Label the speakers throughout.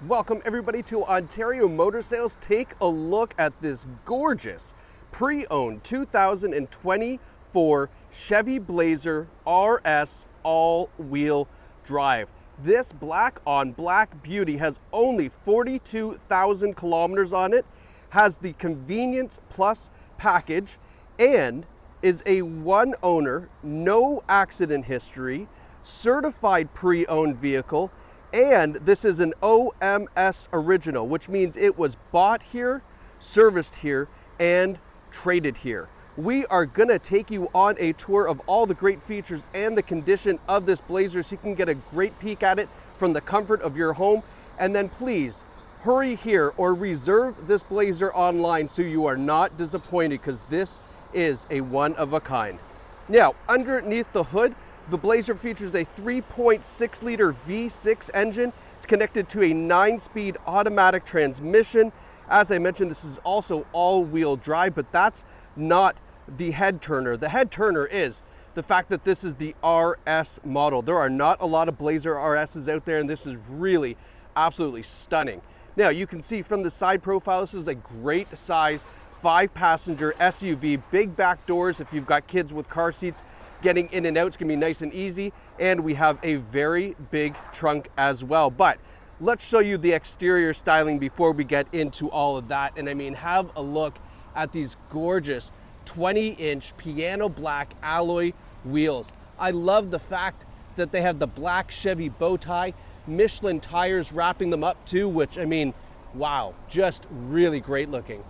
Speaker 1: Welcome everybody to Ontario Motor Sales. Take a look at this gorgeous pre-owned 2024 Chevy Blazer RS all-wheel drive. This black on black beauty has only 42,000 kilometers on it, has the Convenience Plus package, and is a one owner, no accident history, certified pre-owned vehicle. And this is an OMS original, which means it was bought here, serviced here, and traded here. We are gonna take you on a tour of all the great features and the condition of this Blazer so you can get a great peek at it from the comfort of your home. And then please hurry here or reserve this Blazer online so you are not disappointed, because this is a one of a kind. Now, underneath the hood, the Blazer features a 3.6 liter V6 engine. It's connected to a 9-speed automatic transmission. As I mentioned, this is also all-wheel drive, but that's not the head turner. The head turner is the fact that this is the RS model. There are not a lot of Blazer RSs out there, and this is really absolutely stunning. Now, you can see from the side profile, this is a great size 5-passenger SUV, big back doors if you've got kids with car seats. Getting in and out, it's gonna be nice and easy. And we have a very big trunk as well. But let's show you the exterior styling before we get into all of that. And I mean, have a look at these gorgeous 20-inch piano black alloy wheels. I love the fact that they have the black Chevy bow tie, Michelin tires wrapping them up too, which, I mean, wow, just really great looking.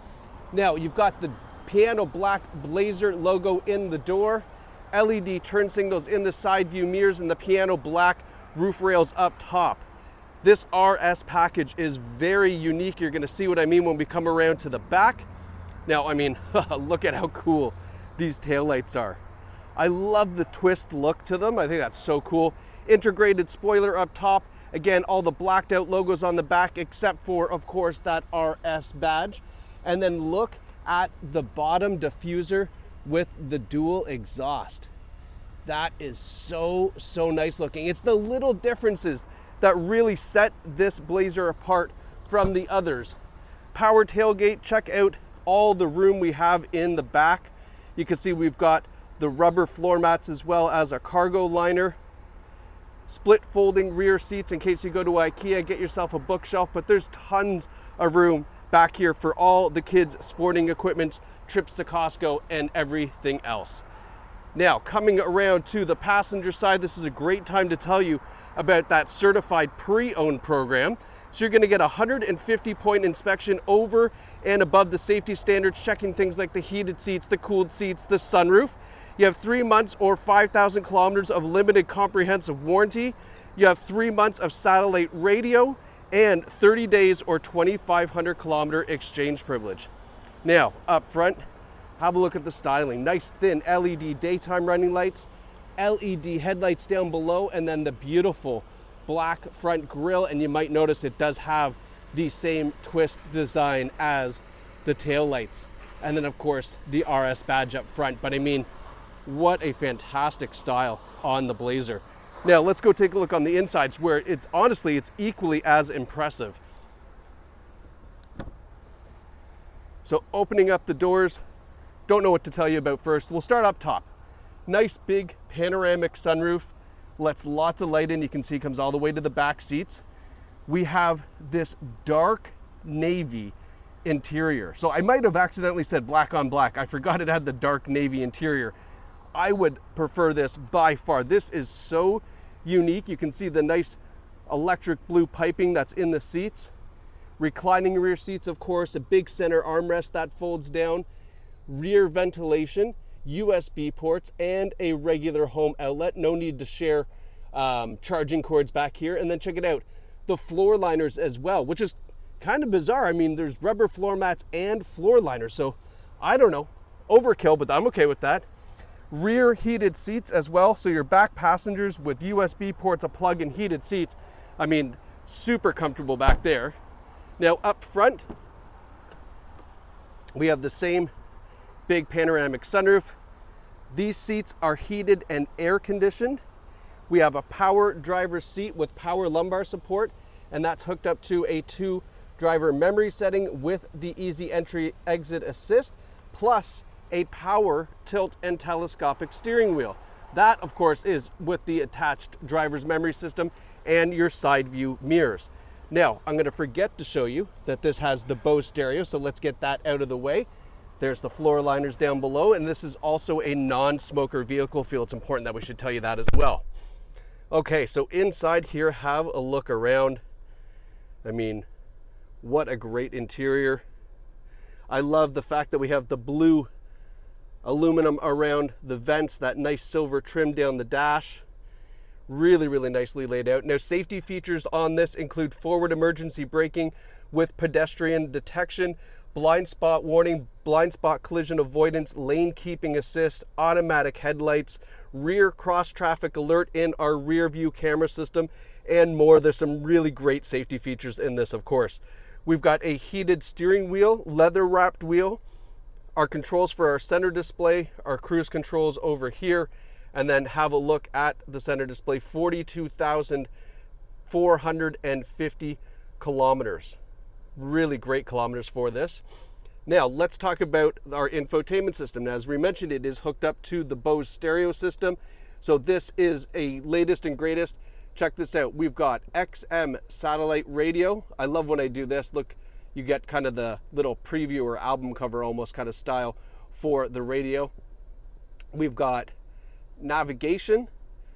Speaker 1: Now, you've got the piano black Blazer logo in the door, LED turn signals in the side view mirrors, and the piano black roof rails up top. This RS package is very unique. You're gonna see what I mean when we come around to the back. Now, I mean, look at how cool these taillights are. I love the twist look to them. I think that's so cool. Integrated spoiler up top. Again, all the blacked out logos on the back, except for, of course, that RS badge. And then look at the bottom diffuser with the dual exhaust. That is so nice looking. It's the little differences that really set this Blazer apart from the others. Power tailgate, check out all the room we have in the back. You can see we've got the rubber floor mats as well as a cargo liner. Split folding rear seats in case you go to IKEA, get yourself a bookshelf, but there's tons of room back here for all the kids' sporting equipment, trips to Costco, and everything else. Now, coming around to the passenger side, this is a great time to tell you about that certified pre-owned program. So you're gonna get a 150-point inspection over and above the safety standards, checking things like the heated seats, the cooled seats, the sunroof. You have 3 months or 5,000 kilometers of limited comprehensive warranty. You have 3 months of satellite radio, and 30 days or 2,500 kilometer exchange privilege. Now, up front, have a look at the styling. Nice thin LED daytime running lights, LED headlights down below, and then the beautiful black front grille. And you might notice it does have the same twist design as the tail lights. And then, of course, the RS badge up front. But I mean, what a fantastic style on the Blazer. Now let's go take a look on the insides, where it's honestly, it's equally as impressive. So opening up the doors, don't know what to tell you about first. We'll start up top. Nice big panoramic sunroof, lets lots of light in. You can see it comes all the way to the back seats. We have this dark navy interior. So I might have accidentally said black on black. I forgot it had the dark navy interior. I would prefer this by far. This is so unique. You can see the nice electric blue piping that's in the seats. Reclining rear seats, of course, a big center armrest that folds down, rear ventilation, USB ports, and a regular home outlet. No need to share charging cords back here. And then check it out, the floor liners as well, which is kind of bizarre. I mean, there's rubber floor mats and floor liners. So I don't know, overkill, but I'm okay with that. Rear heated seats as well, so your back passengers with USB ports, a plug and heated seats. I mean, super comfortable back there. Now up front, we have the same big panoramic sunroof. These seats are heated and air conditioned. We have a power driver's seat with power lumbar support, and that's hooked up to a 2-driver memory setting with the easy entry exit assist, plus a power tilt and telescopic steering wheel. That, of course, is with the attached driver's memory system and your side view mirrors. Now, I'm going to forget to show you that this has the Bose stereo, so let's get that out of the way. There's the floor liners down below, and this is also a non-smoker vehicle. I feel it's important that we should tell you that as well. Okay, so inside here, have a look around. I mean, what a great interior. I love the fact that we have the blue aluminum around the vents, that nice silver trim down the dash. Really, really nicely laid out. Now, safety features on this include forward emergency braking with pedestrian detection, blind spot warning, blind spot collision avoidance, lane keeping assist, automatic headlights, rear cross traffic alert in our rear view camera system, and more. There's some really great safety features in this, of course. We've got a heated steering wheel, leather wrapped wheel, our controls for our center display, our cruise controls over here, and then have a look at the center display. 42,450 kilometers. Really great kilometers for this. Now let's talk about our infotainment system. Now, as we mentioned, it is hooked up to the Bose stereo system. So this is a latest and greatest. Check this out. We've got XM satellite radio. I love when I do this. Look, you get kind of the little preview or album cover almost kind of style for the radio. We've got navigation,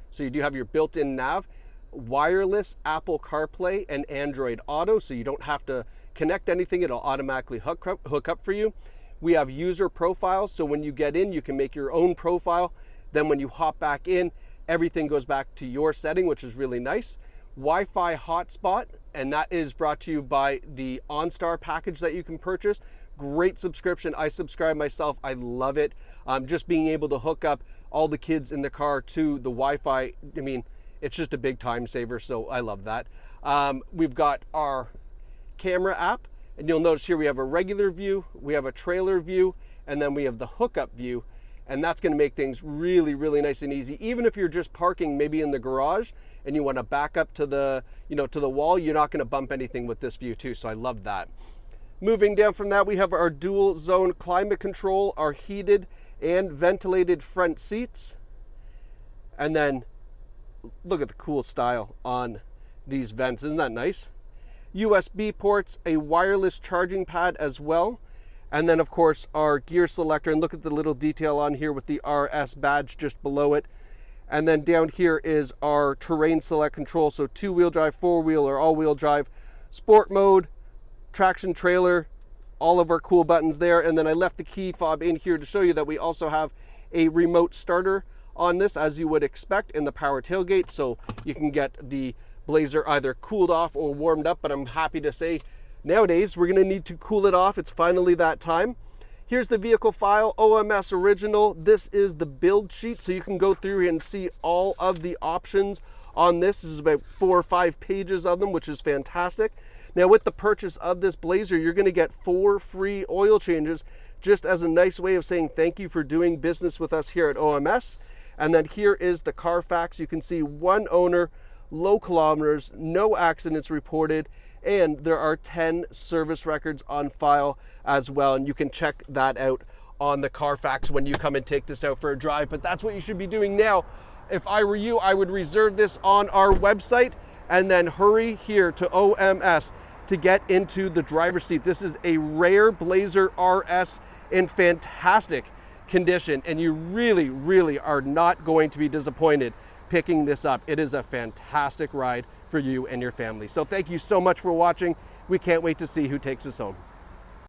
Speaker 1: so you do have your built-in nav, wireless Apple CarPlay and Android Auto, so you don't have to connect anything, it'll automatically hook up for you. We have user profiles, so when you get in, you can make your own profile. Then when you hop back in, everything goes back to your setting, which is really nice. Wi-Fi hotspot, and that is brought to you by the OnStar package that you can purchase. Great subscription. I subscribe myself. I love it. Just being able to hook up all the kids in the car to the Wi-Fi, I mean, it's just a big time saver, so I love that. We've got our camera app, and you'll notice here we have a regular view, we have a trailer view, and then we have the hookup view, and that's going to make things really, really nice and easy. Even if you're just parking maybe in the garage and you want to back up to the, to the wall, you're not going to bump anything with this view too, so I love that. Moving down from that, we have our dual zone climate control, our heated and ventilated front seats, and then look at the cool style on these vents. Isn't that nice? USB ports, a wireless charging pad as well, and then of course our gear selector, and look at the little detail on here with the RS badge just below it. And then down here is our terrain select control, so 2-wheel drive, 4-wheel, or all-wheel drive, sport mode, traction trailer, all of our cool buttons there. And then I left the key fob in here to show you that we also have a remote starter on this, as you would expect, in the power tailgate, so you can get the Blazer either cooled off or warmed up. But I'm happy to say nowadays we're going to need to cool it off. It's finally that time. Here's the vehicle file, OMS original. This is the build sheet, so you can go through and see all of the options on this. This is about 4 or 5 pages of them, which is fantastic. Now, with the purchase of this Blazer, you're going to get 4 free oil changes, just as a nice way of saying thank you for doing business with us here at OMS. And then here is the Carfax. You can see 1 owner, low kilometers, no accidents reported, and there are 10 service records on file as well. And you can check that out on the Carfax when you come and take this out for a drive. But that's what you should be doing now. If I were you, I would reserve this on our website and then hurry here to OMS to get into the driver's seat. This is a rare Blazer RS in fantastic condition, and you really, really are not going to be disappointed picking this up. It is a fantastic ride for you and your family. So thank you so much for watching. We can't wait to see who takes us home.